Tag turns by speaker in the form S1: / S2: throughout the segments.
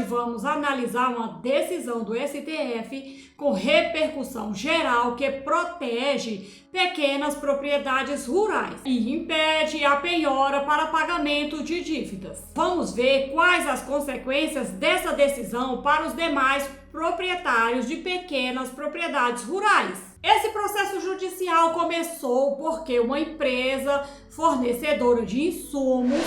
S1: Hoje vamos analisar uma decisão do STF com repercussão geral que protege pequenas propriedades rurais e impede a penhora para pagamento de dívidas. Vamos ver quais as consequências dessa decisão para os demais proprietários de pequenas propriedades rurais. Esse processo judicial começou porque uma empresa fornecedora de insumos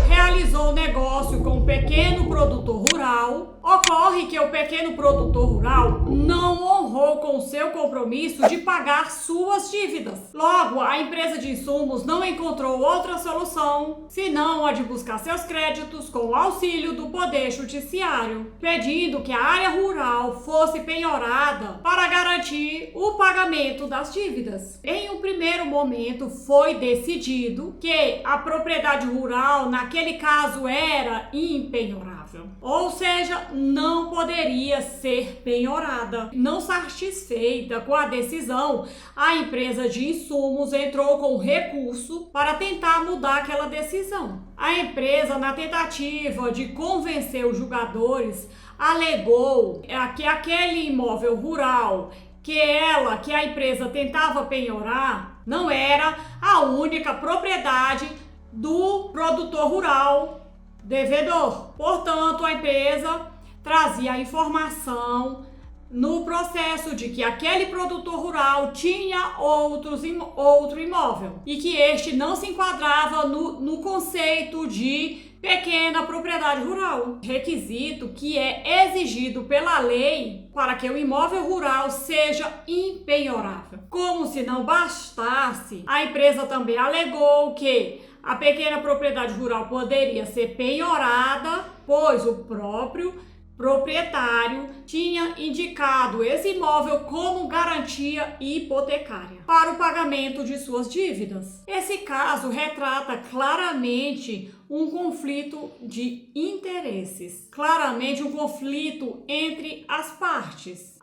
S1: realizou negócio com um pequeno produtor rural. Ocorre que o pequeno produtor rural não honrou com seu compromisso de pagar suas dívidas. Logo, a empresa de insumos não encontrou outra solução senão a de buscar seus créditos com o auxílio do Poder Judiciário, pedindo que a área rural fosse penhorada para garantir o pagamento das dívidas. Em um primeiro momento, foi decidido que a propriedade rural, naquele caso, era impenhorável, ou seja, não poderia ser penhorada. Não satisfeita com a decisão, a empresa de insumos entrou com recurso para tentar mudar aquela decisão. A empresa, na tentativa de convencer os julgadores, alegou que aquele imóvel rural que a empresa tentava penhorar não era a única propriedade do produtor rural devedor. Portanto, a empresa trazia a informação no processo de que aquele produtor rural tinha outro imóvel e que este não se enquadrava no conceito de pequena propriedade rural, requisito que é exigido pela lei para que o imóvel rural seja impenhorável. Como se não bastasse, a empresa também alegou que a pequena propriedade rural poderia ser penhorada, pois o próprio proprietário tinha indicado esse imóvel como garantia hipotecária para o pagamento de suas dívidas. Esse caso retrata claramente um conflito de interesses, claramente um conflito entre as partes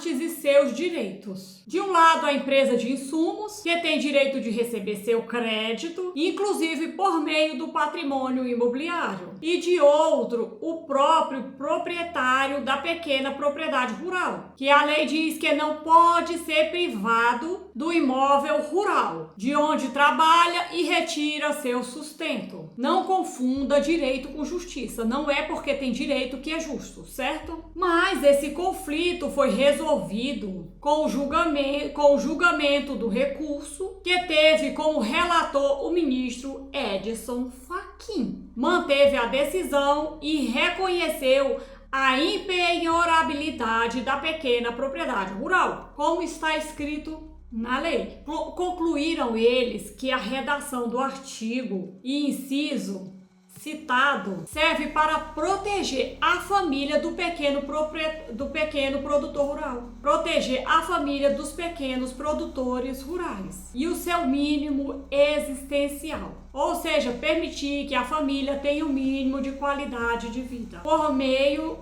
S1: e seus direitos. De um lado, a empresa de insumos, que tem direito de receber seu crédito, inclusive por meio do patrimônio imobiliário, e de outro, o próprio proprietário da pequena propriedade rural, que a lei diz que não pode ser privado do imóvel rural, de onde trabalha e retira seu sustento. Não confunda direito com justiça, não é porque tem direito que é justo, certo? Mas esse conflito foi resolvido com o julgamento do recurso, que teve como relator o ministro Edson Fachin. Manteve a decisão e reconheceu a impenhorabilidade da pequena propriedade rural, como está escrito na lei. Concluíram eles que a redação do artigo e inciso citado serve para proteger a família do pequeno produtor rural, proteger a família dos pequenos produtores rurais e o seu mínimo existencial, ou seja, permitir que a família tenha um mínimo de qualidade de vida por meio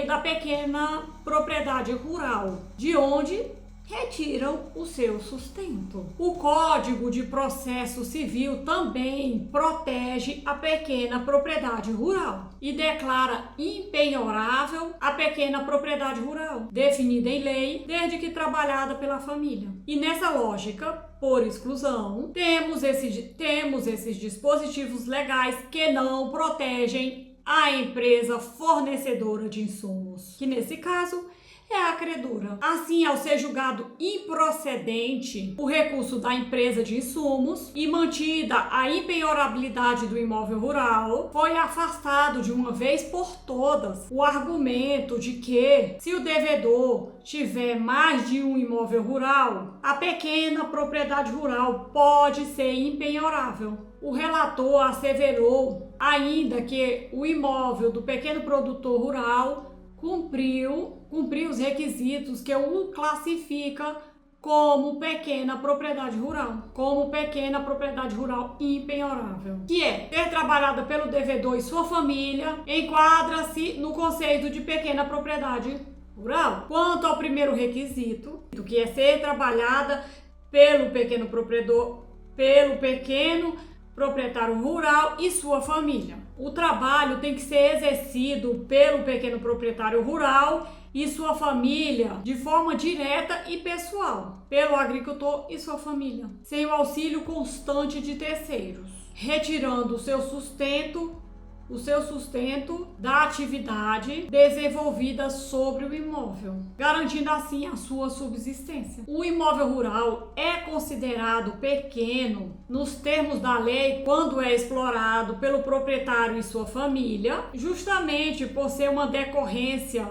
S1: da pequena propriedade rural, de onde retiram o seu sustento. O Código de Processo Civil também protege a pequena propriedade rural e declara impenhorável a pequena propriedade rural, definida em lei desde que trabalhada pela família. E nessa lógica, por exclusão, temos esses dispositivos legais que não protegem a empresa fornecedora de insumos, que nesse caso é a credora. Assim, ao ser julgado improcedente o recurso da empresa de insumos e mantida a impenhorabilidade do imóvel rural, foi afastado de uma vez por todas o argumento de que, se o devedor tiver mais de um imóvel rural, a pequena propriedade rural pode ser impenhorável. O relator asseverou ainda que o imóvel do pequeno produtor rural cumpriu os requisitos que o classifica como pequena propriedade rural impenhorável, que é ser trabalhada pelo devedor e sua família, enquadra-se no conceito de pequena propriedade rural. Quanto ao primeiro requisito, que é ser trabalhada pelo pequeno proprietário rural e sua família, O trabalho tem que ser exercido pelo pequeno proprietário rural e sua família de forma direta e pessoal, pelo agricultor e sua família, sem o auxílio constante de terceiros, retirando o seu sustento da atividade desenvolvida sobre o imóvel, garantindo assim a sua subsistência. O imóvel rural é considerado pequeno nos termos da lei quando é explorado pelo proprietário e sua família, justamente por ser uma decorrência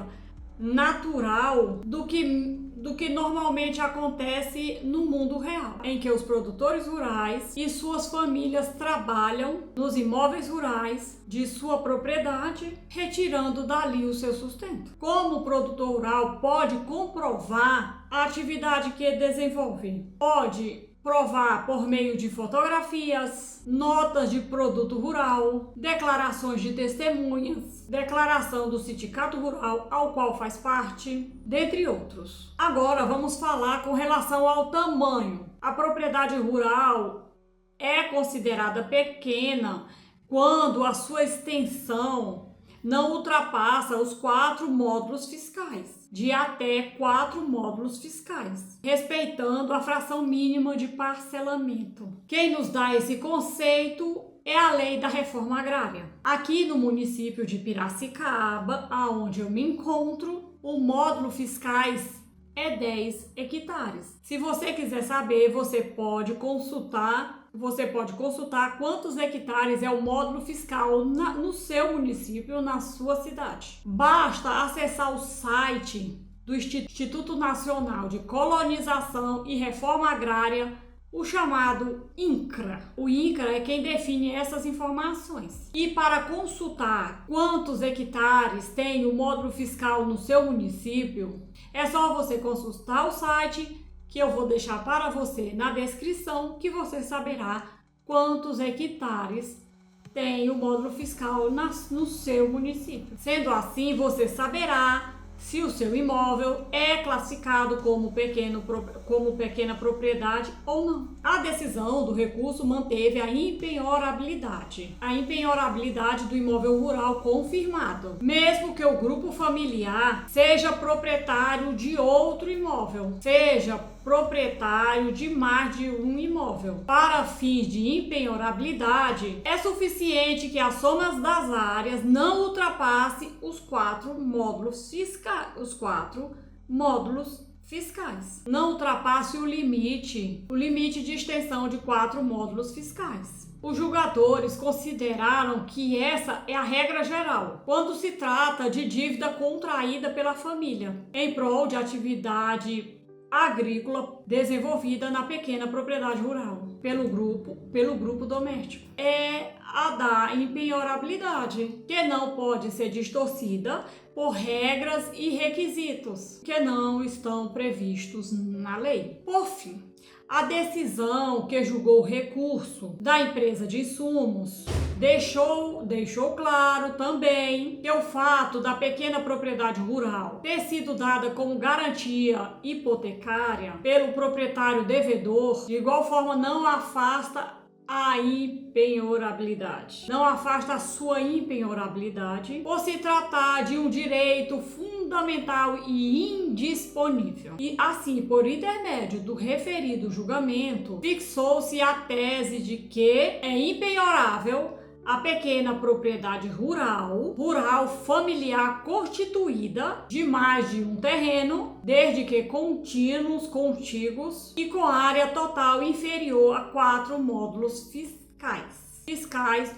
S1: natural do que normalmente acontece no mundo real, em que os produtores rurais e suas famílias trabalham nos imóveis rurais de sua propriedade, retirando dali o seu sustento. Como o produtor rural pode comprovar a atividade que desenvolve? Pode provar por meio de fotografias, notas de produto rural, declarações de testemunhas, declaração do sindicato rural ao qual faz parte, dentre outros. Agora vamos falar com relação ao tamanho. A propriedade rural é considerada pequena quando a sua extensão não ultrapassa os 4 módulos fiscais, de até 4 módulos fiscais, respeitando a fração mínima de parcelamento. Quem nos dá esse conceito é a Lei da Reforma Agrária. Aqui no município de Piracicaba, aonde eu me encontro, o módulo fiscais é 10 hectares. Se você quiser saber, você pode consultar quantos hectares é o módulo fiscal no seu município, na sua cidade. Basta acessar o site do Instituto Nacional de Colonização e Reforma Agrária, o chamado INCRA. O INCRA é quem define essas informações. E para consultar quantos hectares tem o módulo fiscal no seu município, é só você consultar o site, que eu vou deixar para você na descrição, que você saberá quantos hectares tem o módulo fiscal no seu município. Sendo assim, você saberá se o seu imóvel é classificado como pequena propriedade ou não. A decisão do recurso manteve a impenhorabilidade do imóvel rural confirmado, mesmo que o grupo familiar seja proprietário de outro imóvel, seja proprietário de mais de um imóvel. Para fins de impenhorabilidade, é suficiente que as somas das áreas não ultrapasse os 4 módulos fiscais. Não ultrapasse o limite de extensão de 4 módulos fiscais. Os julgadores consideraram que essa é a regra geral quando se trata de dívida contraída pela família em prol de atividade agrícola desenvolvida na pequena propriedade rural pelo grupo doméstico. É a da impenhorabilidade, que não pode ser distorcida por regras e requisitos que não estão previstos na lei. Por fim, a decisão que julgou o recurso da empresa de insumos deixou claro também que o fato da pequena propriedade rural ter sido dada como garantia hipotecária pelo proprietário devedor, de igual forma não afasta a impenhorabilidade. Não afasta a sua impenhorabilidade por se tratar de um direito fundamental e indisponível. E assim, por intermédio do referido julgamento, fixou-se a tese de que é impenhorável a pequena propriedade rural familiar constituída de mais de um terreno, desde que contíguos e com área total inferior a 4 módulos fiscais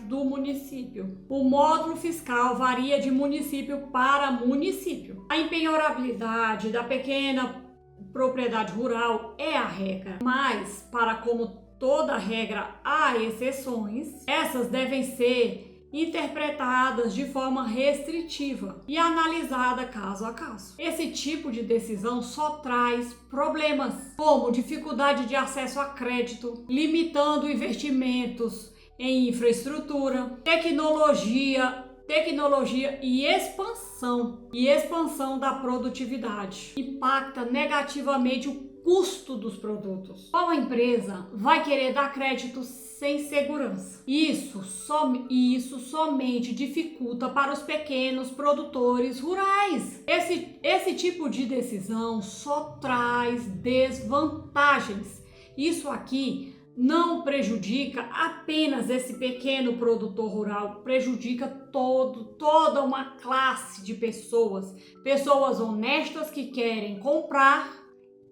S1: do município. O módulo fiscal varia de município para município. A impenhorabilidade da pequena propriedade rural é a regra, mas como toda regra há exceções, essas devem ser interpretadas de forma restritiva e analisada caso a caso. Esse tipo de decisão só traz problemas, como dificuldade de acesso a crédito, limitando investimentos em infraestrutura, tecnologia e expansão da produtividade. Impacta negativamente o custo dos produtos. Qual empresa vai querer dar crédito sem segurança. Isso somente dificulta para os pequenos produtores rurais. Esse tipo de decisão só traz desvantagens. Isso aqui não prejudica apenas esse pequeno produtor rural, prejudica toda uma classe de pessoas honestas que querem comprar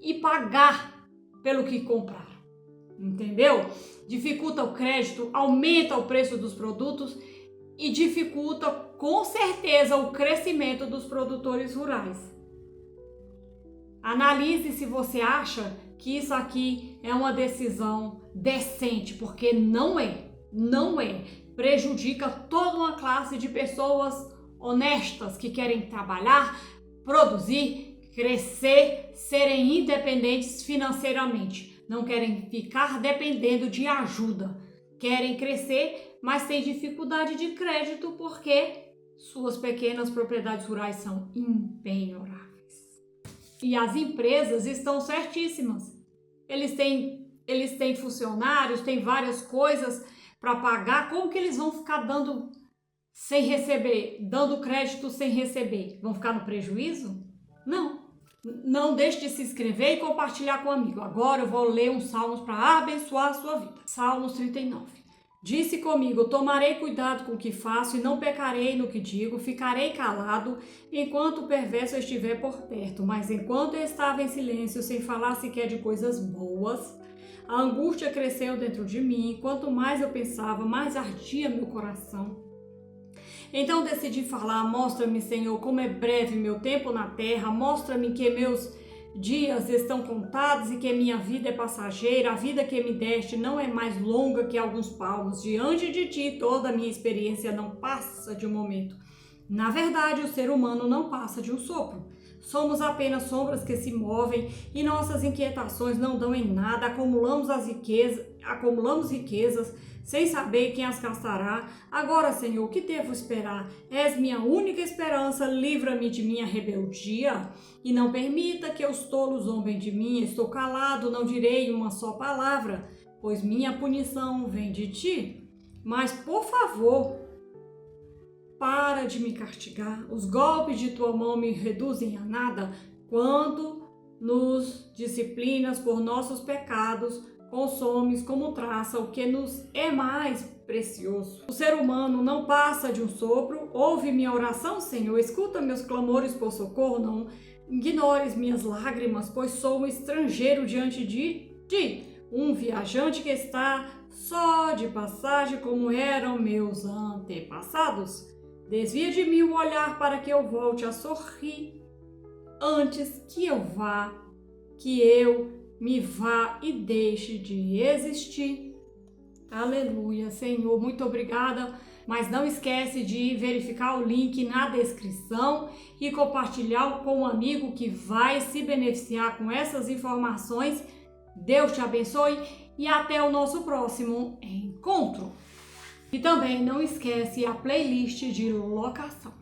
S1: e pagar pelo que comprar, entendeu? Dificulta o crédito, aumenta o preço dos produtos e dificulta com certeza o crescimento dos produtores rurais. Analise se você acha que isso aqui é uma decisão decente, porque não é. Prejudica toda uma classe de pessoas honestas que querem trabalhar, produzir, crescer, serem independentes financeiramente. Não querem ficar dependendo de ajuda. Querem crescer, mas têm dificuldade de crédito porque suas pequenas propriedades rurais são impenhoráveis. E as empresas estão certíssimas. Eles têm funcionários, têm várias coisas para pagar. Como que eles vão ficar dando sem receber, dando crédito sem receber? Vão ficar no prejuízo? Não deixe de se inscrever e compartilhar com o amigo. Agora eu vou ler uns salmos para abençoar a sua vida. Salmos 39. Disse comigo, tomarei cuidado com o que faço e não pecarei no que digo, ficarei calado enquanto o perverso estiver por perto. Mas enquanto eu estava em silêncio, sem falar sequer de coisas boas, a angústia cresceu dentro de mim. Quanto mais eu pensava, mais ardia meu coração. Então decidi falar, mostra-me, Senhor, como é breve meu tempo na terra, mostra-me que meus dias estão contados e que minha vida é passageira, a vida que me deste não é mais longa que alguns palmos. Diante de ti, toda a minha experiência não passa de um momento. Na verdade, o ser humano não passa de um sopro. Somos apenas sombras que se movem e nossas inquietações não dão em nada. Acumulamos riquezas sem saber quem as gastará. Agora, Senhor, o que devo esperar? És minha única esperança, livra-me de minha rebeldia e não permita que os tolos zombem de mim. Estou calado, não direi uma só palavra, pois minha punição vem de ti. Mas, por favor, para de me castigar. Os golpes de tua mão me reduzem a nada. Quando nos disciplinas por nossos pecados, consomes como traça o que nos é mais precioso. O ser humano não passa de um sopro. Ouve minha oração, Senhor. Escuta meus clamores por socorro. Não ignores minhas lágrimas, pois sou um estrangeiro diante de ti, um viajante que está só de passagem como eram meus antepassados. Desvia de mim o olhar para que eu volte a sorrir antes que eu me vá e deixe de existir. Aleluia, Senhor, muito obrigada. Mas não esquece de verificar o link na descrição e compartilhar com um amigo que vai se beneficiar com essas informações. Deus te abençoe e até o nosso próximo encontro. E também não esquece a playlist de locação.